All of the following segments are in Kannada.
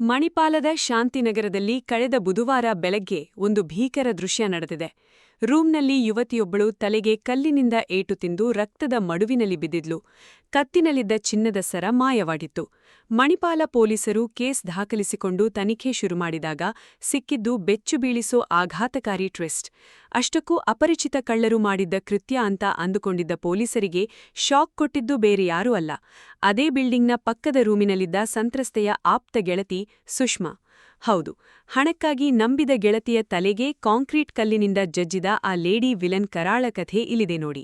ಮಣಿಪಾಲದ ಶಾಂತಿನಗರದಲ್ಲಿ ಕಳೆದ ಬುಧವಾರ ಬೆಳಗ್ಗೆ ಒಂದು ಭೀಕರ ದೃಶ್ಯ ನಡೆದಿದೆ. ರೂಮ್ನಲ್ಲಿ ಯುವತಿಯೊಬ್ಬಳು ತಲೆಗೆ ಕಲ್ಲಿನಿಂದ ಏಟು ತಿಂದು ರಕ್ತದ ಮಡುವಿನಲ್ಲಿ ಬಿದ್ದಿದ್ಲು. ಕತ್ತಿನಲ್ಲಿದ್ದ ಚಿನ್ನದ ಸರ ಮಾಯವಾಗಿತ್ತು. ಮಣಿಪಾಲ ಪೊಲೀಸರು ಕೇಸ್ ದಾಖಲಿಸಿಕೊಂಡು ತನಿಖೆ ಶುರು ಮಾಡಿದಾಗ ಸಿಕ್ಕಿದ್ದು ಬೆಚ್ಚು ಬೀಳಿಸೋ ಆಘಾತಕಾರಿ ಟ್ವಿಸ್ಟ್. ಅಷ್ಟಕ್ಕೂ ಅಪರಿಚಿತ ಕಳ್ಳರು ಮಾಡಿದ್ದ ಕೃತ್ಯ ಅಂತ ಅಂದುಕೊಂಡಿದ್ದ ಪೊಲೀಸರಿಗೆ ಶಾಕ್ ಕೊಟ್ಟಿದ್ದು ಬೇರೆ ಯಾರೂ ಅಲ್ಲ, ಅದೇ ಬಿಲ್ಡಿಂಗ್ನ ಪಕ್ಕದ ರೂಮಿನಲ್ಲಿದ್ದ ಸಂತ್ರಸ್ತೆಯ ಆಪ್ತ ಗೆಳತಿ ಸುಷ್ಮಾ. ಹೌದು, ಹಣಕ್ಕಾಗಿ ನಂಬಿದ ಗೆಳತಿಯ ತಲೆಗೆ ಕಾಂಕ್ರೀಟ್ ಕಲ್ಲಿನಿಂದ ಜಜ್ಜಿದ ಆ ಲೇಡಿ ವಿಲನ್ ಕರಾಳ ಕಥೆ ಇಲ್ಲಿದೆ ನೋಡಿ.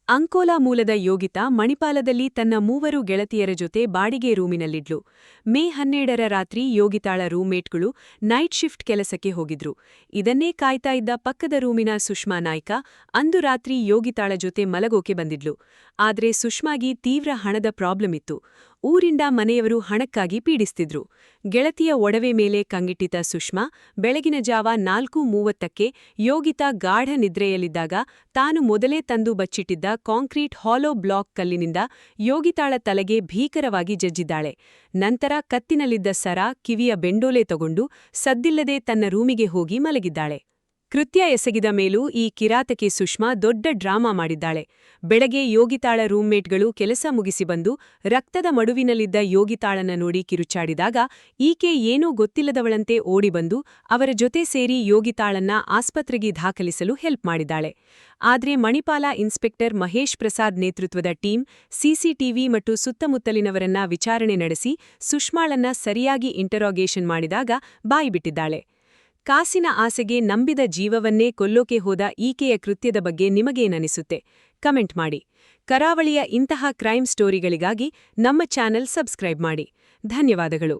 ಅಂಕೋಲಾ ಮೂಲದ ಯೋಗಿತಾ ಮಣಿಪಾಲದಲ್ಲಿ ತನ್ನ 3 ಗೆಳತಿಯರ ಜೊತೆ ಬಾಡಿಗೆ ರೂಮಿನಲ್ಲಿದ್ಲು. ಮೇ 12ರ ರಾತ್ರಿ ಯೋಗಿತಾಳ ರೂಮ್ಮೇಟ್ಗಳು ನೈಟ್ ಶಿಫ್ಟ್ ಕೆಲಸಕ್ಕೆ ಹೋಗಿದ್ರು. ಇದನ್ನೇ ಕಾಯ್ತಾ ಇದ್ದ ಪಕ್ಕದ ರೂಮಿನ ಸುಷ್ಮಾ ನಾಯ್ಕ ಅಂದು ರಾತ್ರಿ ಯೋಗಿತಾಳ ಜೊತೆ ಮಲಗೋಕೆ ಬಂದಿದ್ಲು. ಆದ್ರೆ ಸುಷ್ಮಾಗಿ ತೀವ್ರ ಹಣದ ಪ್ರಾಬ್ಲಮ್ ಇತ್ತು. ಊರಿಂದ ಮನೆಯವರು ಹಣಕ್ಕಾಗಿ ಪೀಡಿಸ್ತಿದ್ರು. ಗೆಳತಿಯ ಒಡವೆ ಮೇಲೆ ಕಂಗಿಟ್ಟಿದ್ದ ಸುಷ್ಮಾ ಬೆಳಗಿನ ಜಾವ 4:30ಕ್ಕೆ ಯೋಗಿತಾ ಗಾಢ ನಿದ್ರೆಯಲ್ಲಿದ್ದಾಗ ತಾನು ಮೊದಲೇ ತಂದು ಬಚ್ಚಿಟ್ಟಿದ್ದ ಕಾಂಕ್ರೀಟ್ ಹಾಲೋ ಬ್ಲಾಕ್ ಕಲ್ಲಿನಿಂದ ಯೋಗಿತಾಳ ತಲೆಗೆ ಭೀಕರವಾಗಿ ಜಜ್ಜಿದ್ದಾಳೆ. ನಂತರ ಕತ್ತಿನಲ್ಲಿದ್ದ ಸರ, ಕಿವಿಯ ಬೆಂಡೋಲೆ ತಗೊಂಡು ಸದ್ದಿಲ್ಲದೆ ತನ್ನ ರೂಮಿಗೆ ಹೋಗಿ ಮಲಗಿದ್ದಾಳೆ. ಕೃತ್ಯ ಎಸಗಿದ ಮೇಲೂ ಈ ಕಿರಾತಕಿ ಸುಷ್ಮಾ ದೊಡ್ಡ ಡ್ರಾಮಾ ಮಾಡಿದ್ದಾಳೆ. ಬೆಳಗ್ಗೆ ಯೋಗಿತಾಳ ರೂಮ್ಮೇಟ್ಗಳು ಕೆಲಸ ಮುಗಿಸಿ ಬಂದು ರಕ್ತದ ಮಡುವಿನಲ್ಲಿದ್ದ ಯೋಗಿತಾಳನ್ನ ನೋಡಿ ಕಿರುಚಾಡಿದಾಗ ಈಕೆ ಏನೂ ಗೊತ್ತಿಲ್ಲದವಳಂತೆ ಓಡಿಬಂದು ಅವರ ಜೊತೆ ಸೇರಿ ಯೋಗಿತಾಳನ್ನ ಆಸ್ಪತ್ರೆಗೆ ದಾಖಲಿಸಲು ಹೆಲ್ಪ್ ಮಾಡಿದ್ದಾಳೆ. ಆದ್ರೆ ಮಣಿಪಾಲ ಇನ್ಸ್ಪೆಕ್ಟರ್ ಮಹೇಶ್ ಪ್ರಸಾದ್ ನೇತೃತ್ವದ ಟೀಮ್ ಸಿಸಿಟಿವಿ ಮತ್ತು ಸುತ್ತಮುತ್ತಲಿನವರನ್ನ ವಿಚಾರಣೆ ನಡೆಸಿ ಸುಷ್ಮಾಳನ್ನ ಸರಿಯಾಗಿ ಇಂಟರೋಗೇಷನ್ ಮಾಡಿದಾಗ ಬಾಯಿಬಿಟ್ಟಿದ್ದಾಳೆ. ಕಾಸಿನ ಆಸೆಗೆ ನಂಬಿದ ಜೀವವನ್ನೇ ಕೊಲ್ಲೋಕೆ ಹೋದ ಈಕೆಯ ಕೃತ್ಯದ ಬಗ್ಗೆ ನಿಮಗೇನನಿಸುತ್ತೆ? ಕಮೆಂಟ್ ಮಾಡಿ. ಕರಾವಳಿಯ ಇಂತಹ ಕ್ರೈಮ್ ಸ್ಟೋರಿಗಳಿಗಾಗಿ ನಮ್ಮ ಚಾನೆಲ್ ಸಬ್ಸ್ಕ್ರೈಬ್ ಮಾಡಿ. ಧನ್ಯವಾದಗಳು.